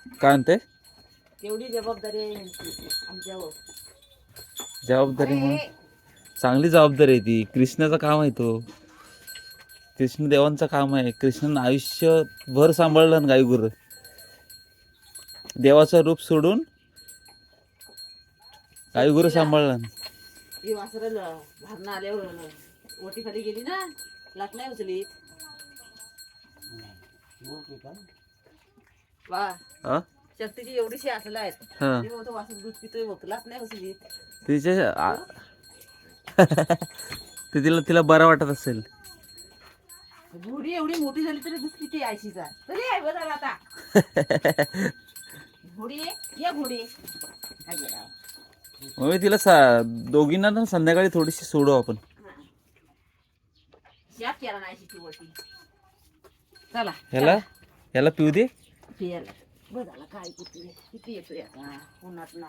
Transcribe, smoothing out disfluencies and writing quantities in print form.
काय म्हणते? तेवढी जबाबदारी आहे यांची आमच्यावर. जबाबदारी म्हणून चांगली जबाबदारी आहे ती. कृष्णाचं काम आहे तो. कृष्णदेवांचं काम आहे. कृष्णानं आयुष्यभर सांभाळलं ना गाई गुरं. देवाचं रूप सोडून गाई गुरं सांभाळलं. ही वासरं भारणं आल्यावर ओटी खाली गेली ना, लाट नाही उचलीत. वा हा शक्तीची एवढीशी असलं आहेत. हा ते मोठं वासर दूध पितोय बघ, लाट नाही उचलीत. तिच्या ते तिला बरं वाटत असेल. घोडी एवढी मोठी झाली तरी दूध पिते आयशीचा. तरी आहे बघा आता. घोडी ये घोडी. काय गेला? मग तिला दोघींना ना संध्याकाळी थोडीशी सोडू आपण. शाप केला नाही ती वरती. चला याला पिऊ दे. पियाला बघाला काय किती येतोय आता उन्हात ना.